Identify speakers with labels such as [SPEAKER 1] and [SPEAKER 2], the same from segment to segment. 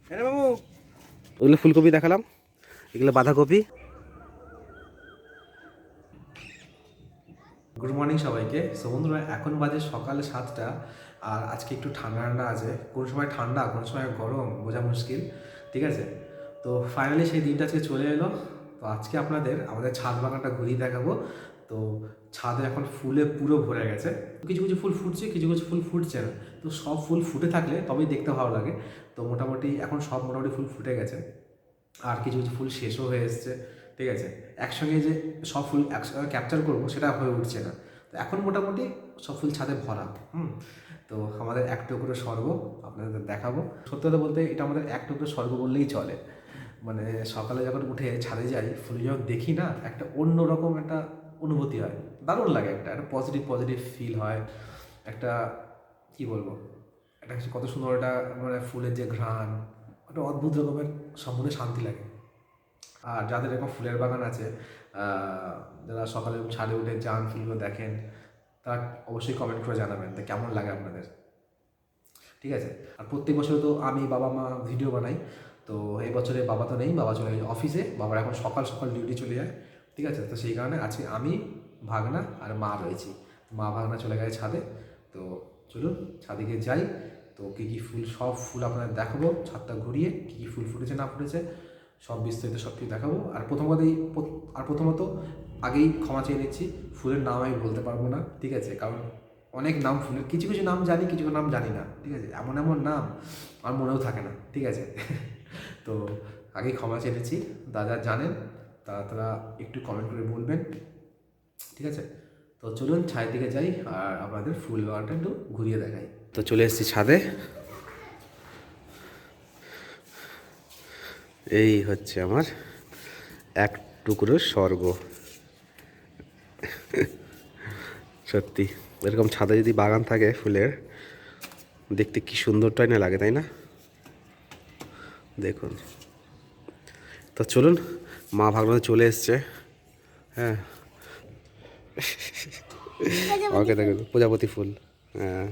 [SPEAKER 1] হ্যাঁ বাবু, ওগুলো ফুলকপি দেখালাম, এগুলো বাঁধাকপি। গুড মর্নিং সবাইকে। সো বন্ধুরা, এখন বাজে সকাল 7টা, আর আজকে একটু ঠান্ডা ঠান্ডা আছে। কোন সময় ঠান্ডা কোন সময় গরম বোঝা মুশকিল, ঠিক আছে। তো ফাইনালি সেই দিনটা আজকে চলে এলো। তো আজকে আমাদের ছাদ বাগানটা ঘুরিয়ে দেখাবো। তো ছাদে এখন ফুলে পুরো ভরে গেছে। কিছু কিছু ফুল ফুটছে, কিছু কিছু ফুল ফুটছে না। তো সব ফুল ফুটে থাকলে তবেই দেখতে ভালো লাগে। তো মোটামুটি এখন সব মোটামুটি ফুল ফুটে গেছে, আর কিছু কিছু ফুল শেষও হয়ে এসছে, ঠিক আছে। একসঙ্গে যে সব ফুল একসঙ্গে ক্যাপচার করবো সেটা হয়ে উঠছে না। তো এখন মোটামুটি সব ফুল ছাদে ভরা। তো আমাদের এক টুকরো স্বর্গ আপনাদের দেখাবো। সত্যি কথা বলতে এটা আমাদের এক টুকরো স্বর্গ বললেই চলে। মানে সকালে যখন উঠে ছাদে যাই, ফুল যখন দেখি না, একটা অন্যরকম একটা অনুভূতি হয়, দারুণ লাগে। একটা একটা পজিটিভ পজিটিভ ফিল হয়। একটা কি বলবো, একটা কত সুন্দর একটা মানে ফুলের যে ঘ্রাণ, একটা অদ্ভুত রকমের সম্বন্ধে শান্তি লাগে। আর যাদের এরকম ফুলের বাগান আছে, যারা সকালে ছাদে উঠে যান, ফুলগুলো দেখেন, তারা অবশ্যই কমেন্ট করে জানাবেন তা কেমন লাগে আপনাদের, ঠিক আছে। আর প্রত্যেক বছর তো আমি বাবা মা ভিডিও বানাই। তো এই বছরে বাবা তো নেই, বাবা চলে গেছে অফিসে। বাবার এখন সকাল সকাল ডিউটি চলে যায়, ঠিক আছে। তো সেই কারণে আজকে আমি, ভাগনা আর মা রয়েছি। মা ভাগনা চলে গেছে ছাদে। তো চলুন ছাদে গিয়ে যাই। তো কী কী ফুল, সব ফুল আপনাদের দেখাবো ছাদটা ঘুরিয়ে, কী কী ফুল ফুটেছে না ফুটেছে সব বিস্তারিত সব কিছু দেখাবো। আর প্রথমত আগেই ক্ষমা চেয়ে নিচ্ছি, ফুলের নাম আমি বলতে পারবো না, ঠিক আছে। কারণ অনেক নাম ফুলের, কিছু কিছু নাম জানি, কিছু নাম জানি না, ঠিক আছে। এমন এমন নাম আমার মনেও থাকে না, ঠিক আছে। তো আগেই ক্ষমা চেয়ে নিচ্ছি। দাদা জানেন তারা একটু কমেন্ট করে বলবেন, ঠিক আছে। তো চলুন ছাদের দিকে যাই আর আপনাদের ফুল বাগানটা একটু ঘুরিয়ে দেখাই। তো চলে এসেছি ছাদে। এই হচ্ছে আমার এক টুকরো স্বর্গ। সত্যি এরকম ছাদে যদি বাগান থাকে ফুলের, দেখতে কি সুন্দরটাই না লাগে, তাই না? দেখুন। তো চলুন, মা ভাগনা চলে এসছে। হ্যাঁ, ওকে দেখুন, প্রজাপতি ফুল। হ্যাঁ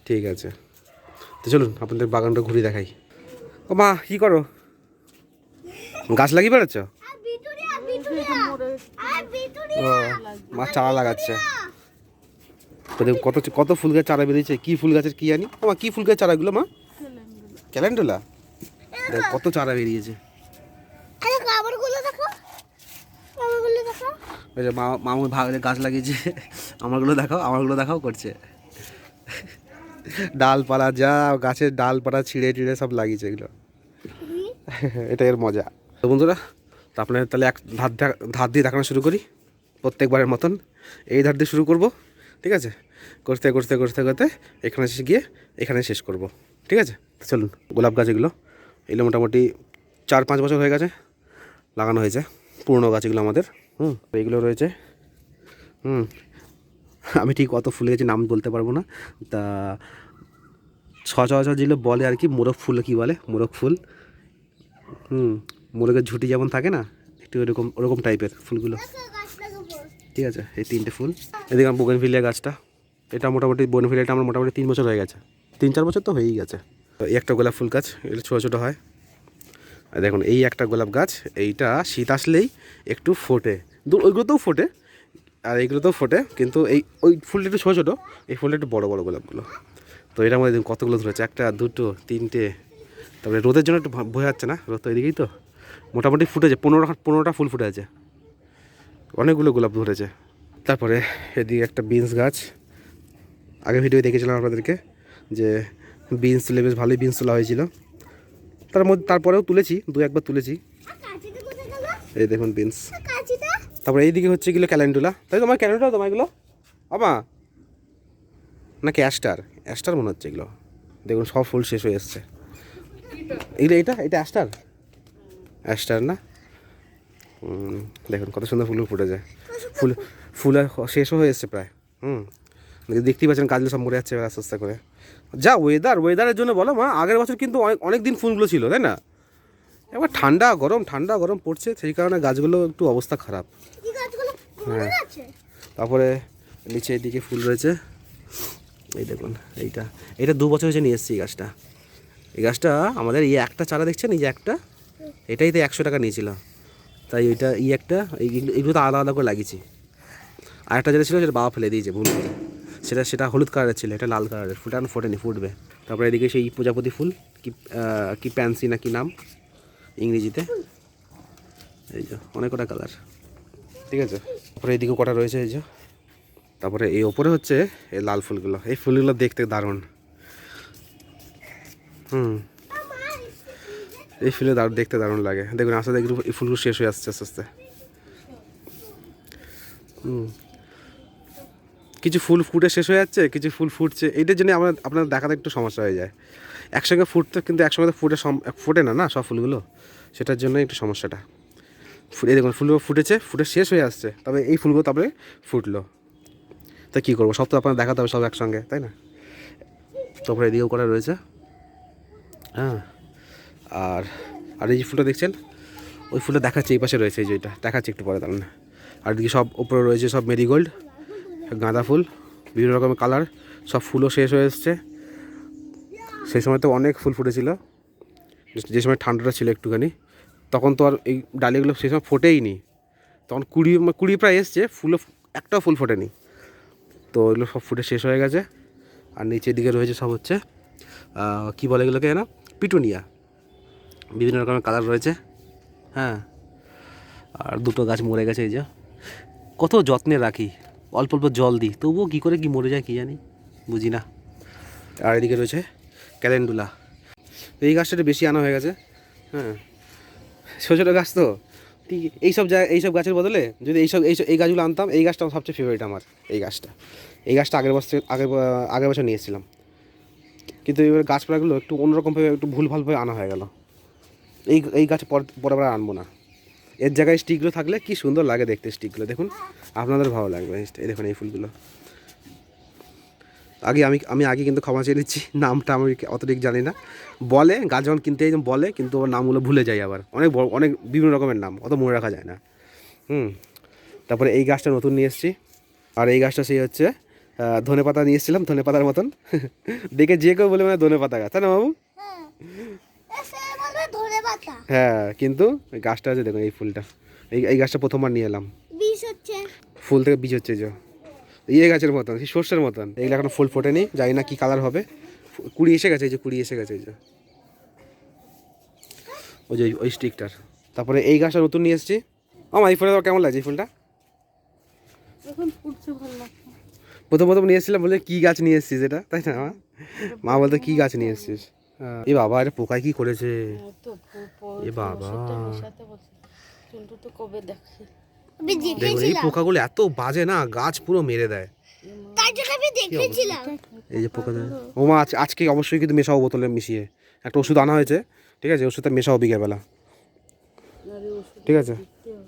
[SPEAKER 1] ঠিক আছে। তো চলুন আপনাদের বাগানটা ঘুরে দেখাই। ও মা, কি করো? গাছ লাগিয়ে বেড়াচ্ছ? ও, মা চারা লাগাচ্ছে। তো দেখুন কত কত ফুল গাছ চারা বেরিয়েছে। কি ফুল গাছের কি জানি। ও মা, কি ফুল গাছের চারাগুলো মা? ক্যালেন্ডুলা। দেখ কত চারা বেরিয়েছে। মামুর ভাগলে গাছ লাগিয়েছে। আমারগুলো দেখাও, আমারগুলো দেখাও করছে। ডালপালা যা গাছের ডালপালা ছিঁড়ে টিড়ে সব লাগিয়েছে এগুলো। এটা এর মজা। তো বন্ধুরা, তো আপনার তাহলে এক ধার দিয়ে দেখানো শুরু করি প্রত্যেকবারের মতন। এই ধার দিয়ে শুরু করব, ঠিক আছে। করতে করতে করতে করতে এখানে গিয়ে এখানে শেষ করব, ঠিক আছে। তো চলুন, গোলাপ গাছ এগুলো মোটামুটি 4-5 বছর হয়ে গেছে লাগানো হয়েছে। পুরনো গাছ এগুলো আমাদের। এইগুলো রয়েছে। আমি ঠিক অত ফুলে গেছি নাম বলতে পারবো না। তা সচরাচর যেগুলো বলে আর কি, মোরগ ফুল কি বলে, মোরগ ফুল। মোরগের ঝুঁটি যেমন থাকে না, একটু ওরকম টাইপের ফুলগুলো, ঠিক আছে। এই 3টে ফুল। এদিকে আমার বোগেনভিলিয়া গাছটা, এটা মোটামুটি বোগেনভিলিয়াটা আমার মোটামুটি 3 বছর হয়ে গেছে, 3-4 বছর তো হয়েই গেছে। তো এই একটা গোলাপ ফুল গাছ, এগুলো ছোটো ছোটো হয়। আর দেখুন এই একটা গোলাপ গাছ, এইটা শীত আসলেই একটু ফোটে। ওইগুলোতেও ফোটে আর এইগুলোতেও ফোটে, কিন্তু ওই ফুলটা একটু ছোটো ছোটো, এই ফুলটা একটু বড়ো বড়ো গোলাপগুলো। তো এটার মধ্যে কতগুলো ধরেছে, 1, 2, 3টে। তারপরে রোদের জন্য একটু বোঝা যাচ্ছে না, রোদ তো এদিকেই তো। মোটামুটি ফুটেছে 15টা ফুল ফুটে আছে, অনেকগুলো গোলাপ ধরেছে। তারপরে এদিকে একটা বিনস গাছ, আগে ভিডিও দেখেছিলাম আপনাদেরকে যে বিনস তুলে বেশ ভালোই বিনস তোলা হয়েছিল। তারপরেও তুলেছি, 2-1 বার তুলেছি। এই দেখুন বিনস। তারপরে এইদিকে হচ্ছে এগুলো ক্যালেন্ডুলা। তাই তোমার ক্যালেন্ডুলা, তোমার এগুলো আমা নাকি অ্যাস্টার মনে হচ্ছে এগুলো। দেখুন সব ফুল শেষ হয়ে এসছে। এটা অ্যাস্টার না? দেখুন কত সুন্দর ফুল ফুটে যায়। ফুল শেষও হয়ে এসছে প্রায়। দেখতেই পাচ্ছেন গাছগুলো সব মরে যাচ্ছে আস্তে আস্তে করে। যা ওয়েদারের জন্য বলো মা, আগের বছর কিন্তু অনেক দিন ফুলগুলো ছিল, তাই না? এবার ঠান্ডা গরম পড়ছে, সেই কারণে গাছগুলো একটু অবস্থা খারাপ। হ্যাঁ, তারপরে নিচে এদিকে ফুল রয়েছে। এই দেখুন, এইটা 2 বছর হয়েছে নিয়ে এসেছি গাছটা।
[SPEAKER 2] এই গাছটা আমাদের এই একটা চারা দেখছেন, এই যে একটা, এটাই তো 100 টাকা নিয়েছিল। তাই ওইটা একটা এগুলো তো আলাদা আলাদা করে লাগিয়েছি। আর একটা যেটা ছিল সেটা বাবা ফেলে দিয়েছে ভুল করে। সেটা হলুদ কালারের ছিল, এটা লাল কালারের। ফুলটা এখন ফোটেনি, ফুটবে। তারপরে এদিকে সেই প্রজাপতি ফুল, কি প্যান্সি না কি নাম ইংরেজিতে, এই যে অনেক কটা কালার, ঠিক আছে। তারপরে এইদিকেও কটা রয়েছে, এই যে। তারপরে এই ওপরে হচ্ছে এই লাল ফুলগুলো, এই ফুলগুলো দেখতে দারুণ। এই ফুলে দেখতে দারুণ লাগে। দেখুন আস্তে আস্তে এই ফুলগুলো শেষ হয়ে আসছে আস্তে আস্তে। কিছু ফুল ফুটে শেষ হয়ে যাচ্ছে, কিছু ফুল ফুটছে। এইটার জন্য আপনার দেখাতে একটু সমস্যা হয়ে যায়। একসঙ্গে ফুটতে, কিন্তু একসঙ্গে ফোটে না সব ফুলগুলো, সেটার জন্য একটু সমস্যাটা। এই দেখুন ফুলগুলো ফুটে শেষ হয়ে আসছে, তবে এই ফুলগুলো তারপরে ফুটলো। তা কী করবো, সব তো আপনার দেখাতে হবে সব একসঙ্গে, তাই না? তারপরে এদিকেও করা রয়েছে, হ্যাঁ। আর এই যে ফুলটা দেখছেন, ওই ফুলটা দেখাচ্ছে এই পাশে রয়েছে, এই যে এটা দেখাচ্ছে একটু পরে, দাঁড়ান। আর এদিকে সব উপরে রয়েছে সব মেরিগোল্ড, গাঁদা ফুল, বিভিন্ন রকমের কালার। সব ফুলও শেষ হয়ে এসছে। সেই সময় তো অনেক ফুল ফুটেছিল, যে সময় ঠান্ডাটা ছিল একটুখানি, তখন তো আর এই ডালিগুলো সেই সময় ফোটেই নি। তখন কুড়ি প্রায় এসছে, ফুলও একটাও ফুল ফোটেনি। তো এগুলো সব ফুটে শেষ হয়ে গেছে। আর নিচের দিকে রয়েছে সব হচ্ছে কী বলে এগুলোকে না, পিটুনিয়া, বিভিন্ন রকমের কালার রয়েছে, হ্যাঁ। আর দুটো গাছ মরে গেছে, এই যে। কত যত্নে রাখি, অল্প অল্প জল দিই, তবুও কী করে কি মরে যায় কী জানি, বুঝি না। আর এদিকে রয়েছে ক্যালেন্ডুলা। এই গাছটা বেশি আনা হয়ে গেছে, হ্যাঁ। ছোটো ছোটো গাছ তো, ঠিক এইসব গাছের বদলে যদি এই গাছগুলো আনতাম। এই গাছটা সবচেয়ে ফেভারিট আমার, এই গাছটা আগের বছর নিয়ে এসেছিলাম। কিন্তু এবার গাছপালাগুলো একটু অন্যরকমভাবে, একটু ভুলভালভাবে আনা হয়ে গেল। এই গাছ পরে আনবো না। এর জায়গায় স্টিকগুলো থাকলে কি সুন্দর লাগে দেখতে। স্টিকগুলো দেখুন, আপনাদের ভালো লাগবে। এই দেখুন এই ফুলগুলো। আমি আগে কিন্তু ক্ষমা চেয়ে নিচ্ছি, নামটা আমি অত ঠিক জানি না। বলে গাছ যখন কিনতে বলে, কিন্তু ওর নামগুলো ভুলে যাই আবার। অনেক বিভিন্ন রকমের নাম, অত মনে রাখা যায় না। তারপরে এই গাছটা নতুন নিয়ে এসেছি। আর এই গাছটা সেই হচ্ছে ধনেপাতা নিয়ে এসেছিলাম, ধনেপাতার মতন দেখে যে কেউ বলে মানে ধনেপাতা গাছ, তাই না বাবু? হ্যাঁ, কিন্তু গাছটা আছে দেখুন, এই ফুলটা, এই গাছটা প্রথমবার নিয়ে এলাম। ফুল থেকে বীজ হচ্ছে, যে গাছের মতন, সেই সর্ষের মতন। এগুলো এখনো ফুল ফোটেনি, জানি না কি কালার হবে। কুড়ি এসে গেছে, এই যে কুড়ি এসে গেছে, এই যে ওই স্টিকটার। তারপরে এই গাছটা নতুন নিয়ে এসেছি। এই ফুলটা কেমন লাগছে? এই ফুলটা প্রথম নিয়ে এসেছিলাম, বলে কি গাছ নিয়ে এসেছিস এটা, তাই না? মা বলতো কি গাছ নিয়ে এসেছিস। এ বাবা, এটা পোকায় কি করেছে, এ বাবা। দেখুন এই পোকাগুলো এত বাজে না, গাছ পুরো মেরে দেয়। এই যে পোকা, ও মা আজকে অবশ্যই কিন্তু মেশাও, বোতলে মিশিয়ে একটা ওষুধ আনা হয়েছে, ঠিক আছে? ওষুধটা মেশাও বিকেলবেলা, ঠিক আছে?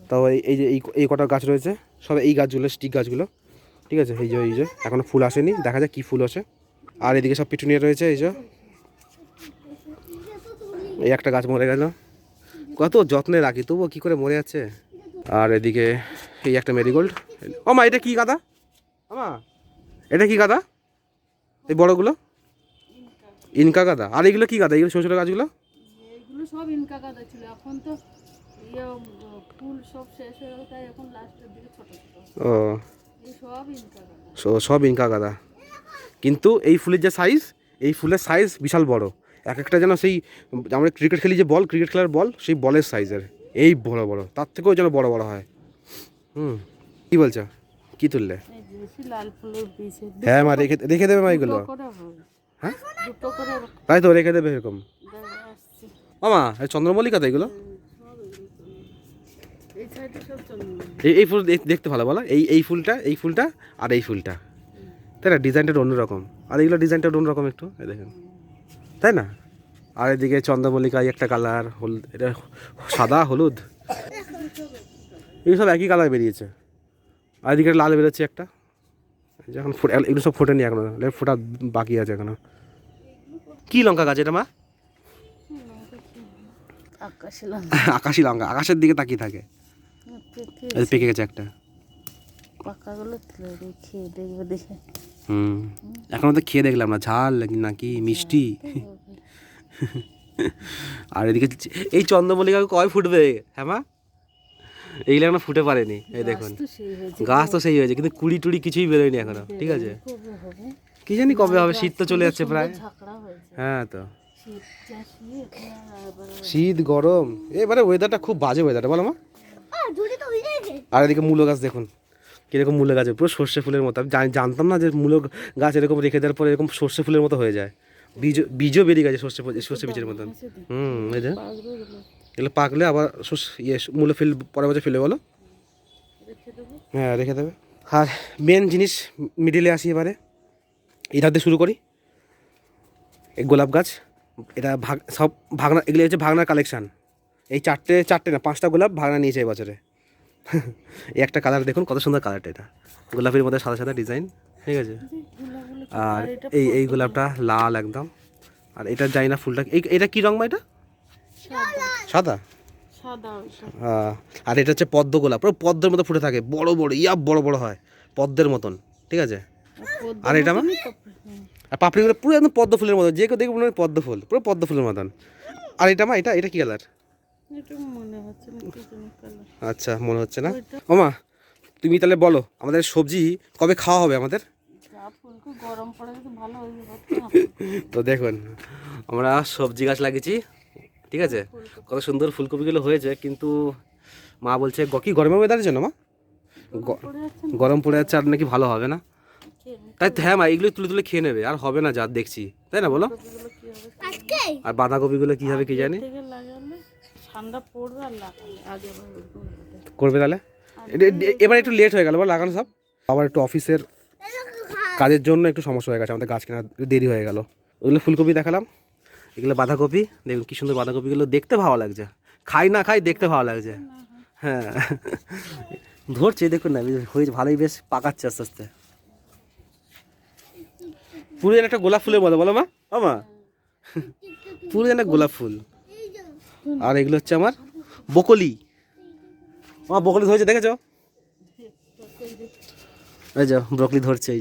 [SPEAKER 2] তাও এই যে এই কটা গাছ রয়েছে, সব এই গাছগুলো স্টিক গাছগুলো, ঠিক আছে? এই যে এখনো ফুল আসেনি, দেখা যাক কি ফুল আসে। আর এদিকে সব পিটুনিয়া রয়েছে, এই যে। এই একটা গাছ মরে গেল, কত যত্নে রাখি, তবুও কী করে মরে যাচ্ছে। আর এদিকে এই একটা মেরিগোল্ড। ও মা, এটা কি গাদা? আমা, এটা কি গাদা? এই বড়গুলো ইনকা গাদা। আর এগুলো কি গাদা? এগুলো ছোটো ছোটো গাছগুলো,
[SPEAKER 3] এগুলো সব ইনকা গাদা ছিল। এখন তো ফুল সব শেষ হয়ে গেল, তাই এখন লাস্টের দিকে ছোট ছোট।
[SPEAKER 2] ও, সব ইনকা গাদা। কিন্তু এই ফুলের যে সাইজ, এই ফুলের সাইজ বিশাল বড়। এক একটা যেন সেই আমরা ক্রিকেট খেলি যে বল, ক্রিকেট খেলার বল, সেই বলের সাইজের, এই বড় বড়, তার থেকেও যেন বড় বড় হয়। কি বলছো, কি তুললে? হ্যাঁ মা, রেখে দেবে মা এগুলো। হ্যাঁ তাই তো, রেখে দেবে এরকম। মামা, চন্দ্রমল্লিকা তো এগুলো। এই ফুল দেখতে ভালো বলো, এই ফুলটা আর এই ফুলটা, তাই না? ডিজাইনটা অন্যরকম, আর এগুলো ডিজাইনটা অন্যরকম একটু, দেখেন, তাই না? আর এদিকে চন্দ্রমল্লিকা একটা কালার, হলুদ, এটা সাদা হলুদ, এগুলো সব একই কালার বেরিয়েছে। আর এদিকে লাল বেরোচ্ছে একটা, যখন এগুলো সব ফোটেনি এখনো, ফোটা বাকি আছে এখনো। কি লঙ্কা গাছ এটা মা? আকাশি লঙ্কা, আকাশের দিকে তাকিয়ে থাকে। পেকে গেছে একটা, এখনো তো খেয়ে দেখলাম না, ঝাল নাকি মিষ্টি। আর এদিকে এই চন্দ্রমল্লিকা কয় ফুটবে, হ্যাঁ মা? এইগুলো এখনো ফুটে পারেনি, এই দেখুন
[SPEAKER 3] তো সেই হয়েছে,
[SPEAKER 2] গাছ তো সেই হয়েছে, কিন্তু কুড়ি টুড়ি কিছুই বেরোয়নি এখনো, ঠিক আছে?
[SPEAKER 3] কবে হবে?
[SPEAKER 2] কি জানি কবে হবে, শীত তো চলে যাচ্ছে প্রায়।
[SPEAKER 3] ঝাঁকড়া হয়েছে,
[SPEAKER 2] হ্যাঁ তো
[SPEAKER 3] শীত যা শীত, আর এবারে
[SPEAKER 2] শীত গরম, এবারে ওয়েদারটা খুব বাজে ওয়েদারটা, বলো মা? আর এদিকে মূলো গাছ দেখুন কিরকম, মূলো গাছ পুরো সর্ষে ফুলের মতো। আমি জানতাম না যে মূলো গাছ এরকম রেখে দেওয়ার পরে এরকম সর্ষে ফুলের মতো হয়ে যায়, বীজও বেরিয়ে গেছে সর্ষে বীজের মতন। এই যে এগুলো পাকলে আবার মূলো পরের বছর ফেলে বলো। হ্যাঁ রেখে দেবে। আর মেন জিনিস মিডিলে আসি এবারে, এটা দিয়ে শুরু করি। এই গোলাপ গাছ, এটা সব ভাগনা, এগুলো হচ্ছে ভাগনার কালেকশান। এই চারটে না 5টা গোলাপ ভাগনা নিয়েছে এবছরে। এই একটা কালার দেখুন কত সুন্দর কালারটা, এটা গোলাপের মধ্যে সাদা সাদা ডিজাইন, ঠিক আছে? আর এই গোলাপটা লাল একদম। আর এটা যাই না ফুলটা, এটা কি রং মা? এটা সাদা।
[SPEAKER 3] সাদা।
[SPEAKER 2] আর এটা হচ্ছে পদ্ম গোলাপ, পুরো পদ্মের মতো ফুটে থাকে, বড় বড় বড় বড় হয় পদ্মের মতন, ঠিক আছে? আর এটা আমার আর পাপড়িগুলো পুরো একদম পদ্ম ফুলের মতন, যে কেউ দেখবে মনে হয় পদ্ম ফুল, পুরো পদ্ম ফুলের মতন। আর এটা মা, এটা কি কালার?
[SPEAKER 3] এটা মনে হচ্ছে না কি জানি কালার।
[SPEAKER 2] আচ্ছা মনে হচ্ছে না। ও মা তুমি তাহলে বলো আমাদের সবজি কবে খাওয়া হবে আমাদের?
[SPEAKER 3] যা ফুলকপি গরম পড়ে গেছে, ভালো হয়ে যাবে।
[SPEAKER 2] তো দেখুন আমরা সবজি গাছ লাগিয়েছি, ঠিক আছে? কত সুন্দর ফুলকপিগুলো হয়েছে, কিন্তু মা বলছে কি গরমের ওয়েদারের জন্য মা গরম পড়ে যাচ্ছে, আর নাকি ভালো হবে না। তাই তো হ্যাঁ মা, এগুলো তুলে তুলে খেয়ে নেবে, আর হবে না যা দেখছি, তাই না বলো? আর বাঁধাকপিগুলো কি হবে কি জানি,
[SPEAKER 3] ঠান্ডা পড়বে আর লাগালে আগে
[SPEAKER 2] করবে তাহলে। এবার একটু লেট হয়ে গেল বল লাগানো সব, আবার একটু অফিসের কাজের জন্য একটু সমস্যা হয়ে গেছে, আমাদের গাছ কেনা দেরি হয়ে গেল। ওইগুলো ফুলকপি দেখালাম, এগুলো বাঁধাকপি, দেখুন কি সুন্দর বাঁধাকপিগুলো, দেখতে ভালো লাগছে, খাই না খাই দেখতে ভালো লাগছে। হ্যাঁ ধরছে দেখুন না, হয়েছে ভালোই, বেশ পাকাচ্ছে আস্তে আস্তে, পুরো যেন একটা গোলাপ ফুলের মতো, বলো মা? মা পুরো যেন গোলাপ ফুল। আর এগুলো হচ্ছে আমার বকলি, আমার বকলি ধরেছে দেখেছো? এই যে ব্রকলি ধরছে, এই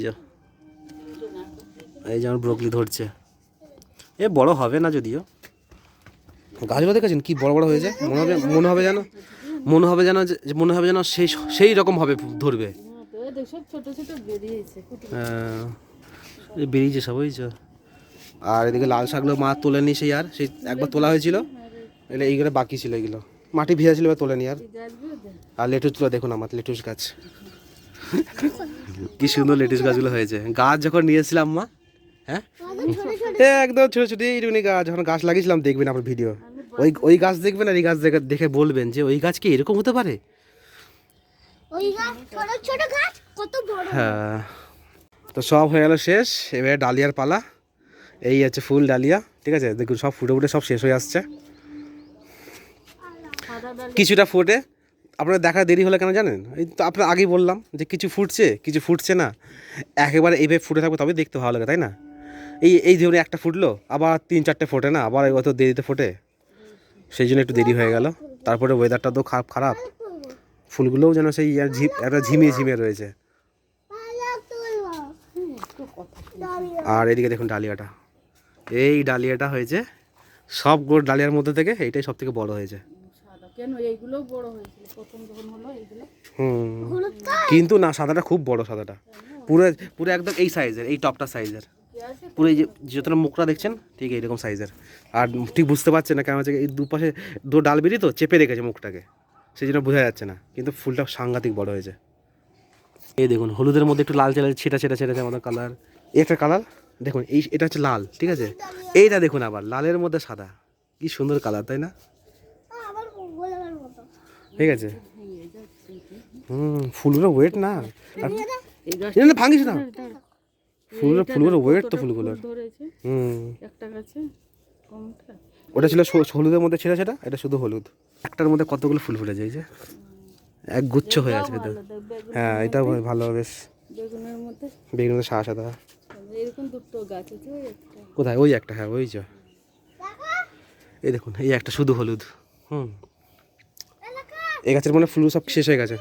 [SPEAKER 2] যে আমার ব্রকলি ধরছে, এ বড় হবে না যদিও। গাছগুলো দেখেছেন কি বড় বড় হয়েছে, মনে হবে যেন সেই রকম হবে, ধরবে।
[SPEAKER 3] সব ছোট ছোট বেরিয়েছে,
[SPEAKER 2] বেরিয়েছে সব, হয়েছে। আর এদিকে লাল শাকগুলো মা তোলেনি, সেই একবার তোলা হয়েছিল, এগুলো এইগুলো বাকি ছিল, এগুলো মাটি ভিজা ছিল, এবার তোলেনি। আর লেটুসগুলো দেখুন, আমার লেটুস গাছ কি সুন্দর লেটুস গাছগুলো হয়েছে। গাছ যখন নিয়েছিলাম মা, হ্যাঁ একদম ছোটো ছোটো এইটুকুনি গাছ, যখন গাছ লাগিয়েছিলাম দেখবেন আপনার ভিডিও, ওই গাছ দেখবেন আর এই গাছ দেখে বলবেন যে ওই গাছ কি এরকম হতে পারে। হ্যাঁ তো সব হয়ে গেল শেষ, এবারে ডালিয়ার পালা। এই আছে ফুল ডালিয়া, ঠিক আছে? দেখুন সব ফুটে ফুটে সব শেষ হয়ে আসছে, কিছুটা ফুটে। আপনারা দেখা দেরি হলে কেন জানেন? এই তো আপনার আগেই বললাম যে কিছু ফুটছে না, একেবারে এইভাবে ফুটে থাকবে তবে দেখতে ভালো লাগে, তাই না? এই ধরুন একটা ফুটলো, আবার 3-4টে ফোটে না, আবার অত দেরিতে ফোটে, সেই জন্য একটু দেরি হয়ে গেল। তারপরে ওয়েদারটা তো খারাপ, ফুলগুলোও যেন সেই একটা ঝিমিয়ে রয়েছে। আর এদিকে দেখুন ডালিয়াটা, এই ডালিয়াটা হয়েছে সবগুলো ডালিয়ার মধ্যে থেকে এইটাই সব থেকে বড় হয়েছে।
[SPEAKER 3] কেন এইগুলো বড় হয়েছিল প্রথম যখন হলো এইগুলো?
[SPEAKER 2] কিন্তু না, সাদাটা খুব বড়, সাদাটা পুরো একদম এই সাইজের, এই টপটা সাইজের, পুরো এই যে যতটা মুখটা দেখছেন ঠিক এইরকম সাইজের। আর ঠিক বুঝতে পারছেন না, কেন হচ্ছে এই দুপাশে ডাল বেরিয়ে তো চেপে রেখেছে মুখটাকে, সেই জন্য বোঝা যাচ্ছে না, কিন্তু ফুলটা সাংঘাতিক বড় হয়েছে। এই দেখুন হলুদের মধ্যে একটু লাল ছেটা আমাদের কালার, একটা কালার দেখুন, এটা হচ্ছে লাল, ঠিক আছে? এইটা দেখুন আবার লালের মধ্যে সাদা, কি সুন্দর কালার, তাই না? ঠিক আছে। ফুলগুলো ওয়েট না, ভাঙিস না, ফুলগুলো ওয়েট তো ফুলগুলোর।
[SPEAKER 3] একটা গাছে
[SPEAKER 2] ওটা ছিল হলুদের মধ্যে ছেটা, এটা শুধু হলুদ। একটার মধ্যে কতগুলো ফুল ফুটেছে, এই যে এক গুচ্ছ হয়ে আছে। হ্যাঁ এটা ভালো, বেশ বেগুনের মধ্যে সাদা সাদা।
[SPEAKER 3] এরকম দুটো গাছ আছে,
[SPEAKER 2] কোথায়? ওই একটা, হ্যাঁ ওই যে, এই দেখুন এই একটা শুধু হলুদ। এই গাছের মনে ফুল সব শেষ হয়ে গেছে,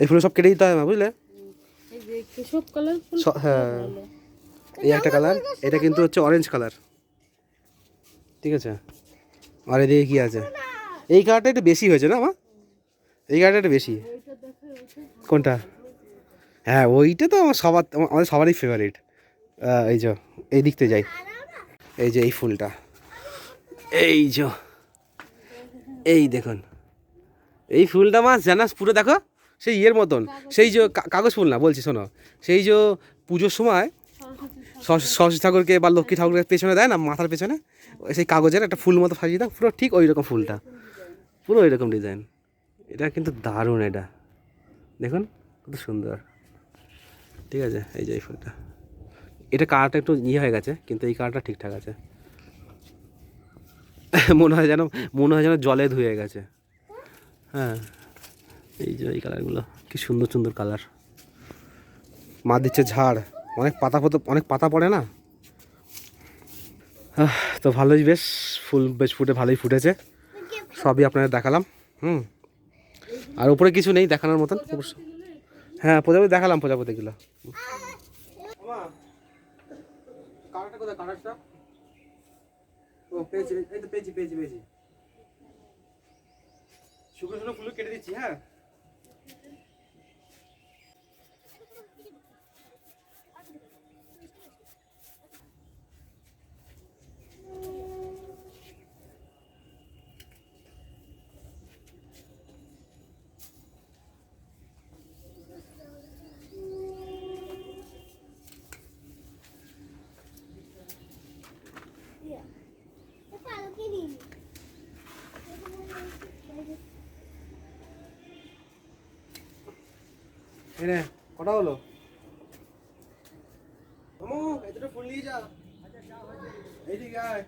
[SPEAKER 2] এই ফুল সব কেটে দিতে হয় না, বুঝলে? হ্যাঁ এই একটা কালার, এটা কিন্তু হচ্ছে অরেঞ্জ কালার, ঠিক আছে। আর এদিকে কি আছে, এই কালারটা একটু বেশি হয়েছে না মা, এই কালারটা একটু বেশি। কোনটা? হ্যাঁ ওইটা তো আমার আমাদের সবারই ফেভারিট। এই যে এই দিকতে যাই, এই যে এই ফুলটা, এই যে এই দেখুন এই ফুলটা মাছ জানাস পুরো দেখো সেই ইয়ের মতন, সেই যে কাগজ ফুল না বলছি শোনো, সেই যে পুজোর সময় সরস্বতী ঠাকুরকে বা লক্ষ্মী ঠাকুরের পেছনে দেয় না, মাথার পেছনে সেই কাগজের একটা ফুল মতো সাজিয়ে দাও, পুরো ঠিক ওই রকম ফুলটা, পুরো ওই রকম ডিজাইন। এটা কিন্তু দারুণ, এটা দেখুন কত সুন্দর, ঠিক আছে। এই যে এই ফুলটা, এটা কালারটা একটু ইয়ে হয়ে গেছে, কিন্তু এই কালারটা ঠিকঠাক আছে। মনে হয় যেন জলে ধুয়ে গেছে। হ্যাঁ এই যে এই কালারগুলো কি সুন্দর সুন্দর কালার। মা দিচ্ছে ঝাড়, অনেক পাতা পড়ে না। তো ভালোই বেশ ফুল বেশ ভালোই ফুটেছে, সবই আপনাদের দেখালাম। আর উপরে কিছু নেই দেখানোর মতন অবশ্য। হ্যাঁ প্রজাপতি দেখালাম, প্রজাপতিগুলো। শুকনো শুকনো ফুল কেটে দিচ্ছি। হ্যাঁ এনে কটা হলো? এতটা ফুল নিয়ে যা, এইদিকে আয়।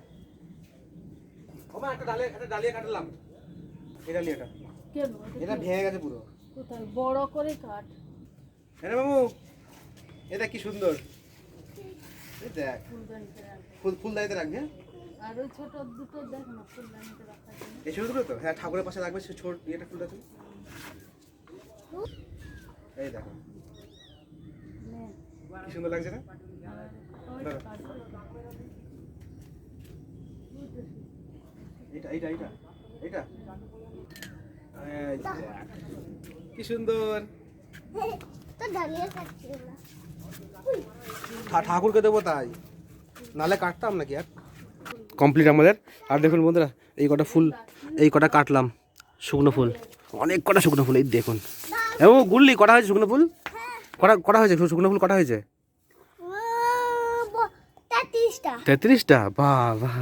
[SPEAKER 2] একটা ডালিয়া কাটলাম, এই ডালিয়াটা এটা ভেঙে গেছে পুরো।
[SPEAKER 3] কোথায় বড় করে কাট।
[SPEAKER 2] হ্যাঁ বাবু এটা কি সুন্দর, এই দেখ ফুলদানিতে রাখবি। হ্যাঁ
[SPEAKER 3] আর ওই ছোট দুটো দেখ না ফুলদানিতে রাখা আছে।
[SPEAKER 2] এই ছোট দুটো তো, হ্যাঁ ঠাকুরের পাশে রাখবে, সে ছোট এটা ফুলটা তুমি। এই দেখো কি সুন্দর লাগছে না? এটা এটা এটা এটা কি সুন্দর। ঠাকুরকে দেবো তাই, নালে কাটতাম নাকি আর। কমপ্লিট আমাদের। আর দেখুন বন্ধুরা এই কটা ফুল, এই কটা কাটলাম শুকনো ফুল, অনেক কটা শুকনো ফুল। এই দেখুন এবং গুললি কটা হয়েছে শুকনো ফুল, কটা হয়েছে শুকনো ফুল, কটা হয়েছে? 33টা। বাহ বাহ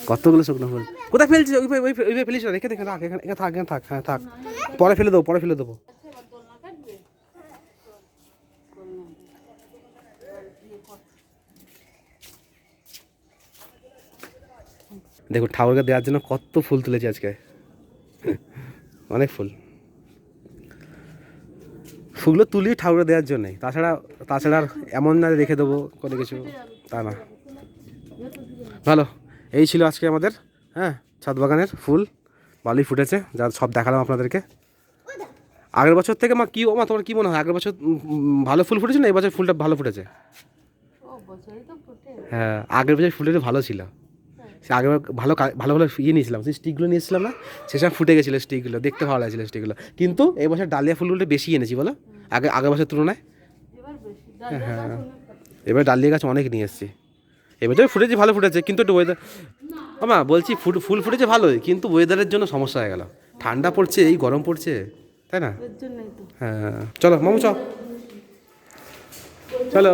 [SPEAKER 2] কতগুলো শুকনো ফুল। কোথায় ফেলছিস? ওই ফেলিস না, রেখে রাখ, এখানে থাক। হ্যাঁ থাক, পরে ফেলে দেবো। দেখুন ঠাকুরকে দেওয়ার জন্য কত ফুল তুলেছি আজকে, অনেক ফুলগুলো তুলি ঠাকুরকে দেওয়ার জন্যই, তাছাড়া আর এমন না রেখে দেবো কোনো কিছু, তা না। ভালো, এই ছিল আজকে আমাদের ছাদ বাগানের ফুল, ভালোই ফুটেছে, যা সব দেখালাম আপনাদেরকে। আগের বছর থেকে তোমার কি মনে হয়, আগের বছর ভালো ফুল ফুটেছে না এই বছর ফুলটা ভালো ফুটেছে? হ্যাঁ আগের বছর ফুলটা ভালো ছিল, সে আগের ভালো নিয়েছিলাম, সেই স্টিকগুলো নিয়েছিলাম না, সেসব ফুটে গেছিলো স্টিকগুলো, দেখতে ভালো লাগছিলো স্টিকগুলো। কিন্তু এই বছর ডালিয়া ফুলগুলো বেশি এনেছি বলো, আগের বছর তুলনায়। হ্যাঁ এবার ডালিয়া গাছ অনেক নিয়ে এসেছি, এবছর ফুটেছে, ভালো ফুটেছে, কিন্তু একটু ওয়েদার, বলছি ফুল ফুটেছে ভালোই, কিন্তু ওয়েদারের জন্য সমস্যা হয়ে গেল, ঠান্ডা পড়ছে, এই গরম পড়ছে, তাই না? হ্যাঁ চলো মামু চলো।